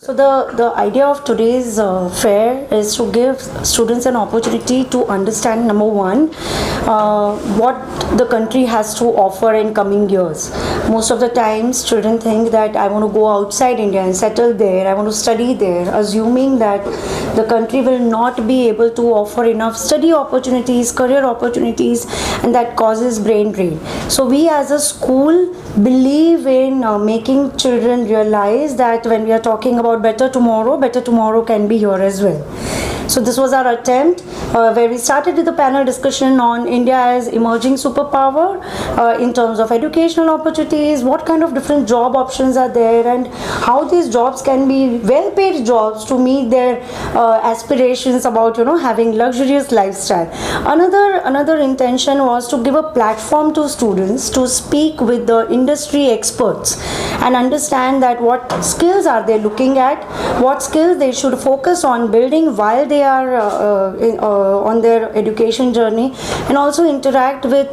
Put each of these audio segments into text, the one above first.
So the idea of today's fair is to give students an opportunity to understand, number one, what the country has to offer in coming years. Most of the times children think that I want to go outside India and settle there, I want to study there, assuming that the country will not be able to offer enough study opportunities, career opportunities, and that causes brain drain. So we as a school believe in making children realize that when we are talking about better tomorrow can be here as well. So this was our attempt where we started with a panel discussion on India as emerging superpower in terms of educational opportunities, what kind of different job options are there, and how these jobs can be well-paid jobs to meet their aspirations about having luxurious lifestyle. Another intention was to give a platform to students to speak with the industry experts and understand that what skills are they looking at, what skills they should focus on building while they are on their education journey, and also interact with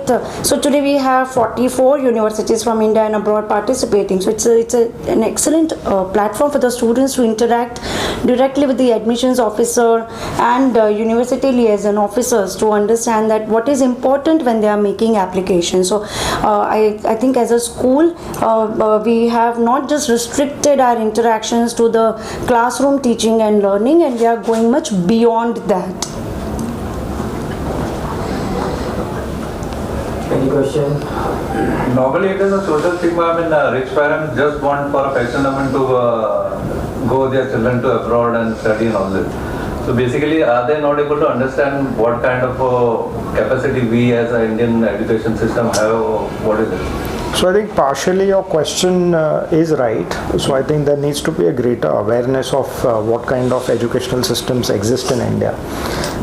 so today we have 44 universities from India and abroad participating. So it's an excellent platform for the students to interact directly with the admissions officer and university liaison officers to understand that what is important when they are making applications. So I think as a school we have not just restricted our interactions to the classroom teaching and learning, and we are going much beyond that. Any question? Normally it is a social stigma. I mean, rich parents just want for a pension to go their children to abroad and study and all this. So basically, are they not able to understand what kind of capacity we as an Indian education system have? What is it? So I think partially your question is right. So I think there needs to be a greater awareness of what kind of educational systems exist in India.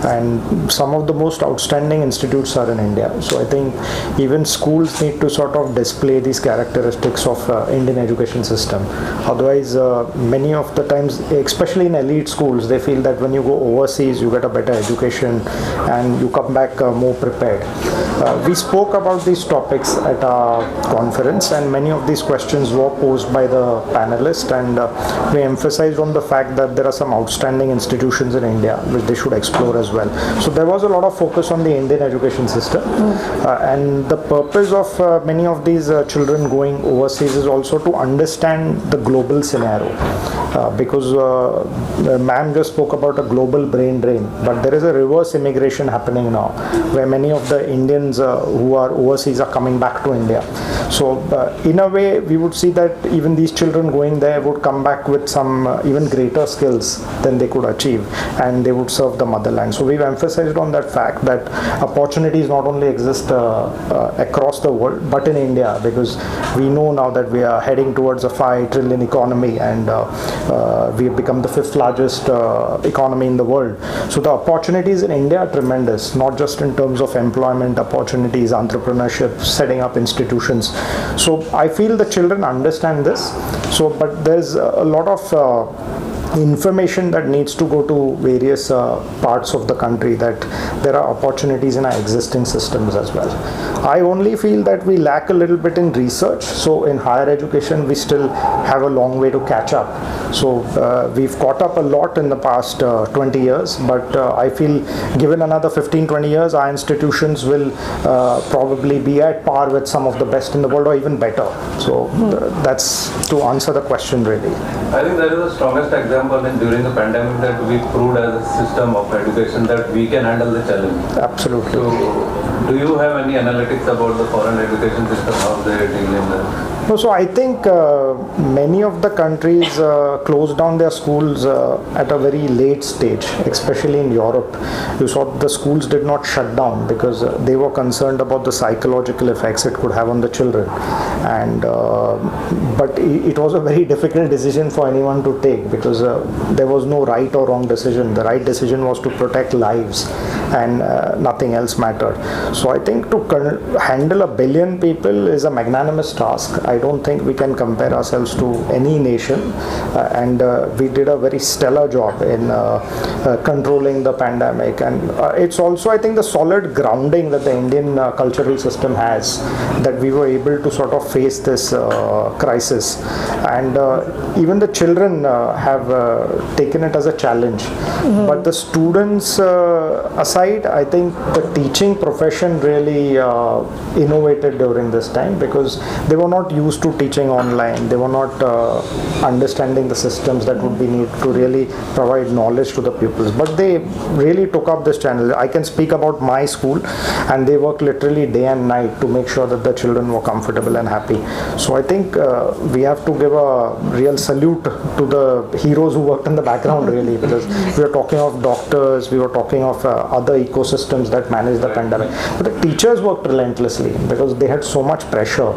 And some of the most outstanding institutes are in India. So I think even schools need to sort of display these characteristics of Indian education system. Otherwise, many of the times, especially in elite schools, they feel that when you go overseas, you get a better education and you come back more prepared. We spoke about these topics at our conference, and many of these questions were posed by the panelists, and we emphasized on the fact that there are some outstanding institutions in India which they should explore as well. So there was a lot of focus on the Indian education system, and the purpose of many of these children going overseas is also to understand the global scenario. Because ma'am just spoke about a global brain drain, but there is a reverse immigration happening now, where many of the Indians who are overseas are coming back to India. So in a way, we would see that even these children going there would come back with some even greater skills than they could achieve, and they would serve the motherland. So we've emphasized on that fact that opportunities not only exist across the world, but in India, because we know now that we are heading towards a 5 trillion economy, and we have become the 5th largest economy in the world. So the opportunities in India are tremendous, not just in terms of employment opportunities, entrepreneurship, setting up institutions. So I feel the children understand this. So, but there's a lot of information that needs to go to various parts of the country, that there are opportunities in our existing systems as well. I only feel that we lack a little bit in research. So in higher education, we still have a long way to catch up. So we've caught up a lot in the past 20 years, but I feel given another 15-20 years, our institutions will probably be at par with some of the best in the world, or even better. So that's to answer the question really. I think that is the strongest example during the pandemic, that we proved as a system of education that we can handle the challenge. Absolutely. So do you have any analytics about the foreign education system, how they deal in that? No, so I think many of the countries closed down their schools at a very late stage, especially in Europe. You saw the schools did not shut down because they were concerned about the psychological effects it could have on the children. And but it was a very difficult decision for anyone to take, because there was no right or wrong decision. The right decision was to protect lives, and nothing else mattered. So I think to handle a billion people is a magnanimous task. I don't think we can compare ourselves to any nation, and we did a very stellar job in controlling the pandemic. And it's also, I think, the solid grounding that the Indian cultural system has, that we were able to sort of face this crisis. And even the children have taken it as a challenge. But the students aside, I think the teaching profession really innovated during this time, because they were not used to teaching online. They were not understanding the systems that would be needed to really provide knowledge to the pupils. But they really took up this channel. I can speak about my school, and they work literally day and night to make sure that the children were comfortable and happy. So I think we have to give a real salute to the heroes who worked in the background, really, because we were talking of doctors, we were talking of other ecosystems that managed the pandemic. But the teachers worked relentlessly because they had so much pressure.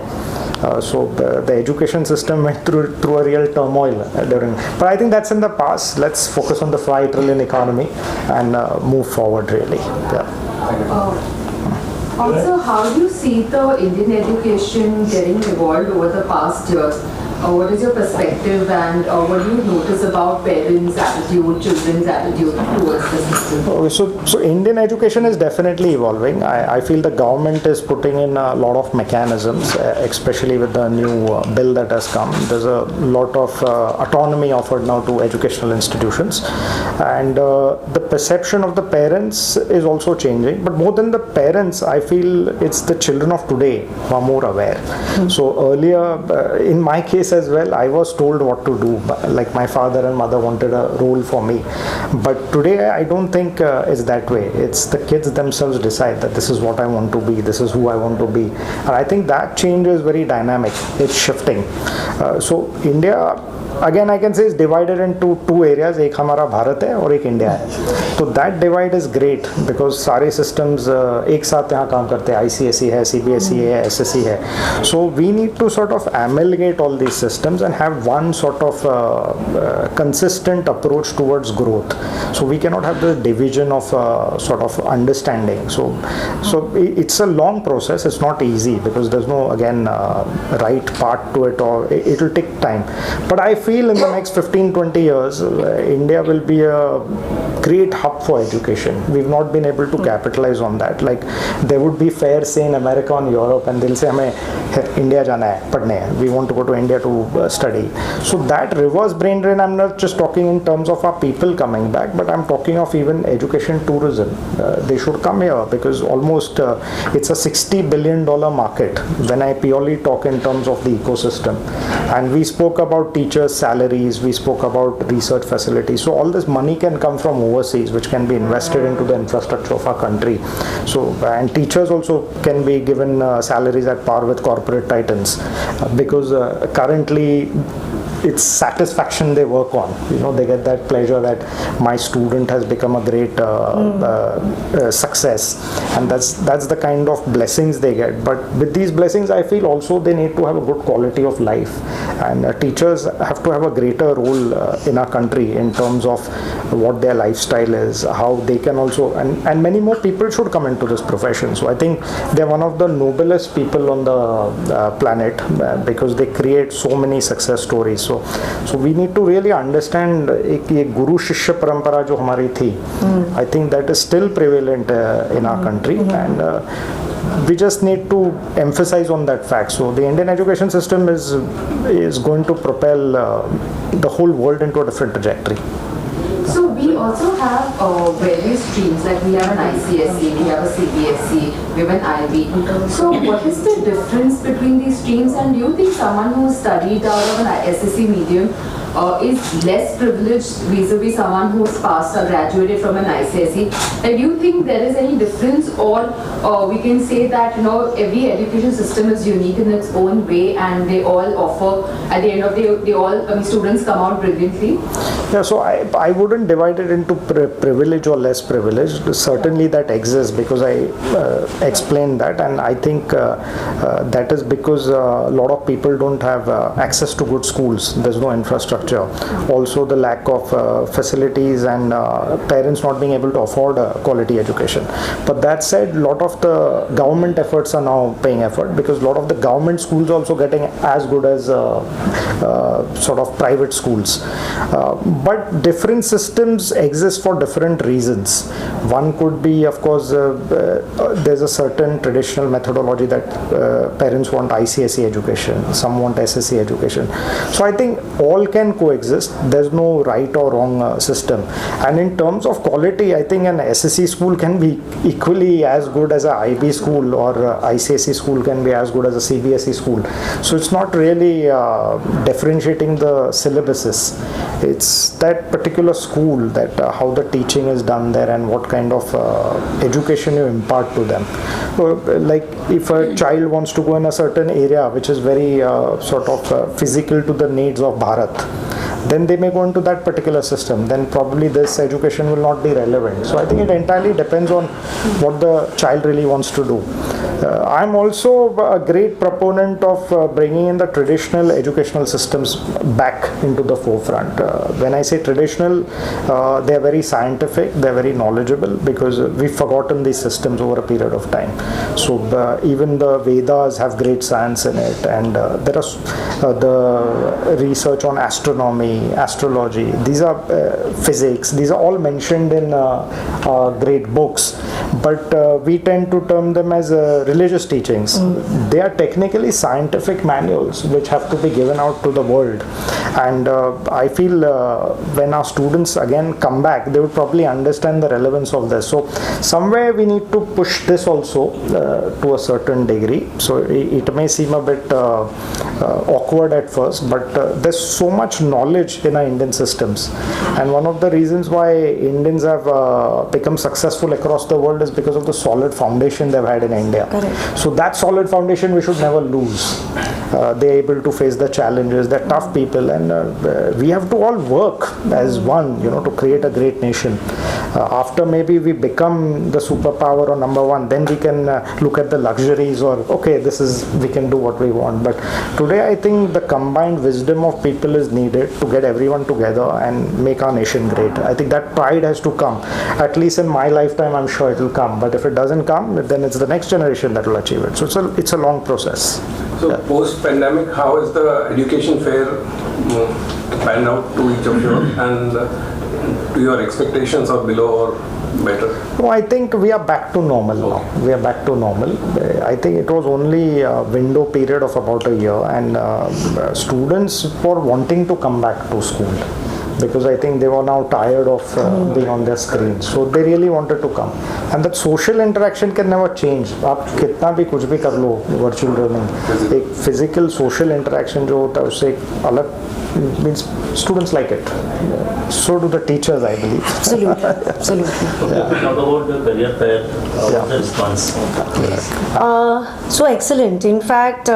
So the education system went through a real turmoil during. But I think that's in the past. Let's focus on the 5 trillion economy and move forward, really. Yeah. Also, how do you see the Indian education getting evolved over the past years? What is your perspective, and what do you notice about parents' attitude, children's attitude towards the system? So Indian education is definitely evolving. I feel the government is putting in a lot of mechanisms, especially with the new bill that has come. There's a lot of autonomy offered now to educational institutions, and the perception of the parents is also changing. But more than the parents, I feel it's the children of today who are more aware. So earlier, in my case as well, I was told what to do, like my father and mother wanted a role for me. But today I don't think it's that way. It's the kids themselves decide that this is what I want to be, this is who I want to be. And I think that change is very dynamic. It's shifting. So India, again, I can say is divided into 2 areas. एक हमारा भारत है और एक India है. So that divide is great because सारे systems एक साथ यहाँ काम करते हैं. ICSE है, CBSE है, SSE है. So we need to sort of amalgamate all these systems and have one sort of consistent approach towards growth. So we cannot have the division of sort of understanding. So it's a long process. It's not easy because there's no, again, right part to it, or it will take time. But I feel in the next 15-20 years, India will be a great hub for education. We've not been able to capitalize on that. Like, there would be fairs, say, in America and Europe, and they'll say, हमें India जाना है, पढ़ने है. We want to go to India to study. So that reverse brain drain, I'm not just talking in terms of our people coming back, but I'm talking of even education tourism. They should come here because almost it's a $60 billion market when I purely talk in terms of the ecosystem. And we spoke about teachers' salaries, we spoke about research facilities. So all this money can come from overseas, which can be invested into the infrastructure of our country. So, and teachers also can be given salaries at par with corporate titans because currently it's satisfaction they work on. You know, they get that pleasure that my student has become a great success, and that's the kind of blessings they get. But with these blessings, I feel also they need to have a good quality of life, and teachers have to have a greater role in our country in terms of what their lifestyle is, how they can also, and many more people should come into this profession. So I think they're one of the noblest people on the planet because they create so many success stories. So we need to really understand ये गुरु शिष्य परंपरा जो हमारी थी, I think that is still prevalent in our country, and we just need to emphasize on that fact. So the Indian education system is going to propel the whole world into a different trajectory. So we also have various streams, like we have an ICSE, we have a CBSE, we have an IB. So what is the difference between these streams, and do you think someone who studied out of an SSE medium is less privileged vis-a-vis someone who's passed or graduated from an ICSE? And do you think there is any difference, or we can say that, you know, every education system is unique in its own way and they all offer, at the end of the day, they all, students come out brilliantly? Yeah, so I wouldn't divide it into privileged or less privileged. Certainly that exists because I explained that, and I think that is because a lot of people don't have access to good schools. There's no infrastructure. infrastructure, also the lack of facilities and parents not being able to afford a quality education. But that said, a lot of the government efforts are now paying effort, because a lot of the government schools also getting as good as sort of private schools. But different systems exist for different reasons. One could be, of course, there's a certain traditional methodology that parents want ICSE education, some want SSE education. So I think all can coexist. There's no right or wrong system. And in terms of quality, I think an SSE school can be equally as good as a IB school, or ICSE school can be as good as a CBSE school. So it's not really differentiating the syllabuses. It's that particular school, that how the teaching is done there and what kind of education you impart to them. So, like if a child wants to go in a certain area which is very sort of physical to the needs of Bharat, then they may go into that particular system. Then probably this education will not be relevant. So I think it entirely depends on what the child really wants to do. I'm also a great proponent of bringing in the traditional educational systems back into the forefront. When I say traditional, they are very scientific, they are very knowledgeable, because we've forgotten these systems over a period of time. So even the Vedas have great science in it, and there are the research on astronomy, astrology, these are physics, these are all mentioned in great books, but we tend to term them as religious teachings. They are technically scientific manuals which have to be given out to the world, and I feel when our students again come back, they would probably understand the relevance of this. So somewhere we need to push this also to a certain degree. So it may seem a bit awkward at first, but there's so much knowledge in our Indian systems, and one of the reasons why Indians have become successful across the world is because of the solid foundation they've had in India. Correct. So that solid foundation we should never lose. They're able to face the challenges, they're tough people, and we have to all work as one, to create a great nation. After maybe we become the superpower or number one, then we can look at the luxuries, or okay, we can do what we want. But today I think the combined wisdom of people is needed to get everyone together and make our nation great. I think that pride has to come. At least in my lifetime, I'm sure it will come. But if it doesn't come, then it's the next generation that will achieve it. So it's a long process. So post-pandemic, how is the education fair panned out to each of you, and to your expectations, or below or better? No, I think we are back to normal now. We are back to normal. I think it was only a window period of about a year, and students were wanting to come back to school, because I think they were now tired of being on their screens. So they really wanted to come. And that social interaction can never change. आप कितना भी कुछ भी कर लो virtual learning, एक physical social interaction जो होता है उससे एक अलग means students like it. So do the teachers, I believe. Absolutely, absolutely. Talk about the career fair, what's the response? So excellent. In fact,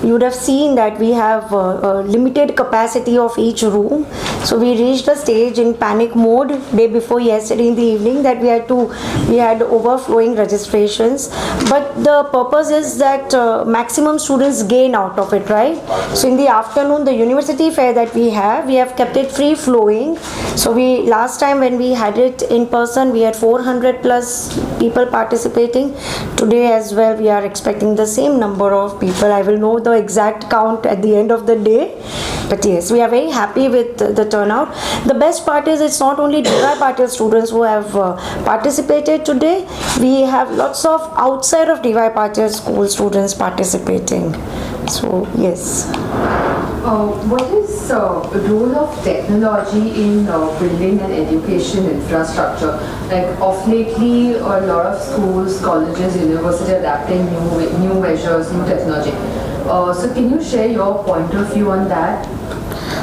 you would have seen that we have a limited capacity of each room. So we reached a stage in panic mode day before yesterday in the evening that we had overflowing registrations. But the purpose is that maximum students gain out of it, right? So in the afternoon, the university fair that we have kept it free flowing. So last time when we had it in person, we had 400 plus people participating. Today as well, we are expecting the same number of people. I will know the exact count at the end of the day. But yes, we are very happy with the turnout. The best part is it's not only DY Patil students who have participated today. We have lots of outside of DY Patil school students participating. So yes. What is the role of technology in building an education infrastructure? Like of lately, a lot of schools, colleges, universities adapting new measures, new technology. So can you share your point of view on that?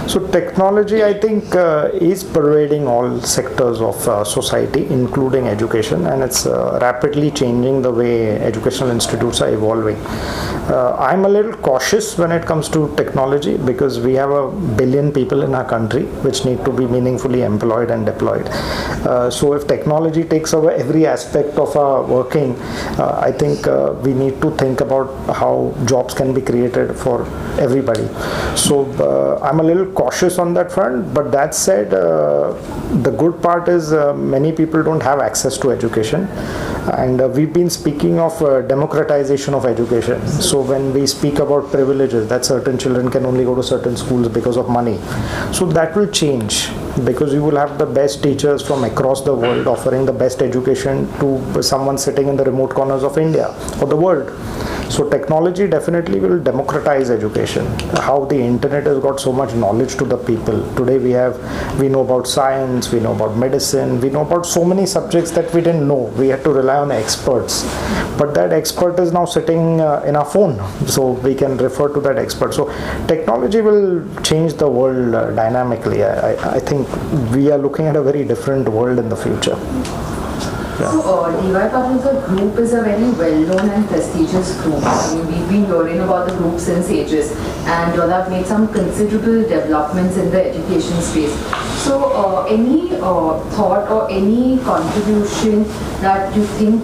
So technology, I think, is pervading all sectors of society, including education, and it's rapidly changing the way educational institutes are evolving. I'm a little cautious when it comes to technology, because we have 1 billion people in our country which need to be meaningfully employed and deployed. So if technology takes over every aspect of our working, I think we need to think about how jobs can be created for everybody. So I'm a little cautious on that front. But that said, the good part is many people don't have access to education, and we've been speaking of democratization of education. So when we speak about privileges, that certain children can only go to certain schools because of money, so that will change, because you will have the best teachers from across the world offering the best education to someone sitting in the remote corners of India or the world. So technology definitely will democratize education. How the internet has got so much knowledge to the people. Today we know about science, we know about medicine, we know about so many subjects that we didn't know. We had to rely on experts. But that expert is now sitting in our phone, so we can refer to that expert. So technology will change the world dynamically. I think we are looking at a very different world in the future. So, DY Patil, the group is a very well-known and prestigious group. I mean, we've been hearing about the group since ages, and you all have made some considerable developments in the education space. So, any thought or any contribution that you think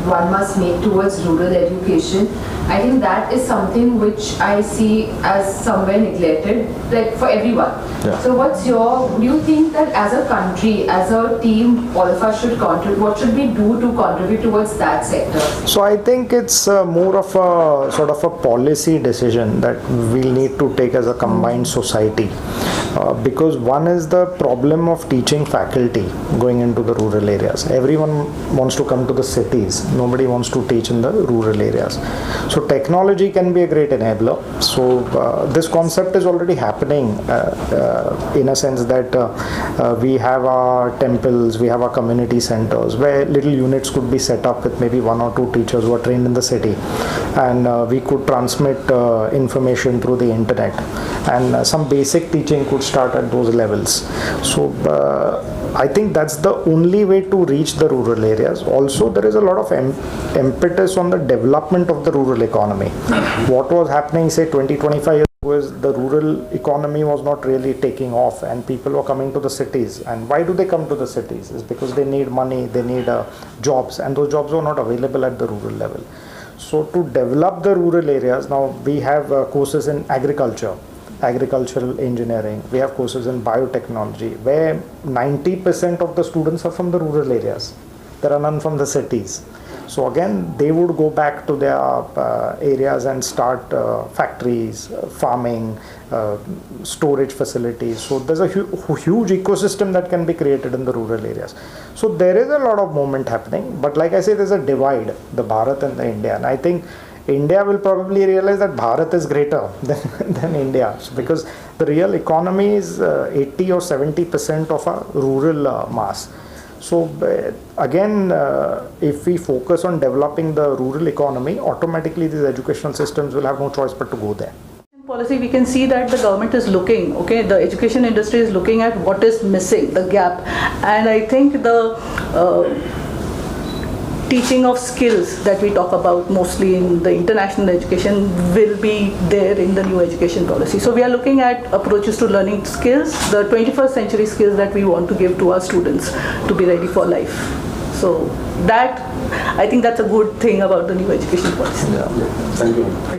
one must make towards rural education? I think that is something which I see as somewhere neglected, like for everyone. Yeah. So do you think that as a country, as a team, all of us should contribute? What should we do to contribute towards that sector? So I think it's more of a sort of a policy decision that we'll need to take as a combined society. Because one is the problem of teaching faculty going into the rural areas. Everyone wants to come to the cities. Nobody wants to teach in the rural areas. So technology can be a great enabler. So this concept is already happening in a sense that we have our temples, we have our community centers where little units could be set up with maybe 1 or 2 teachers who are trained in the city, and we could transmit information through the internet, and some basic teaching could start at those levels. So I think that's the only way to reach the rural areas. Also, there is a lot of impetus on the development of the rural economy. What was happening, say 20-25 years ago, is the rural economy was not really taking off, and people were coming to the cities. And why do they come to the cities? It's because they need money, they need jobs, and those jobs were not available at the rural level. So to develop the rural areas, now we have courses in agriculture, agricultural engineering, we have courses in biotechnology, where 90% of the students are from the rural areas. There are none from the cities. So again, they would go back to their areas and start factories, farming, storage facilities. So there's a huge ecosystem that can be created in the rural areas. So there is a lot of movement happening, but like I say, there's a divide, the Bharat and the India. And I think India will probably realize that Bharat is greater than India, because the real economy is 80 or 70% of our rural mass. So again, if we focus on developing the rural economy, automatically these educational systems will have no choice but to go there. Policy, we can see that the government is looking, okay, the education industry is looking at what is missing, the gap, and I think the teaching of skills that we talk about mostly in the international education will be there in the new education policy. So we are looking at approaches to learning skills, the 21st century skills that we want to give to our students to be ready for life. So that, I think that's a good thing about the new education policy. Yeah. Thank you.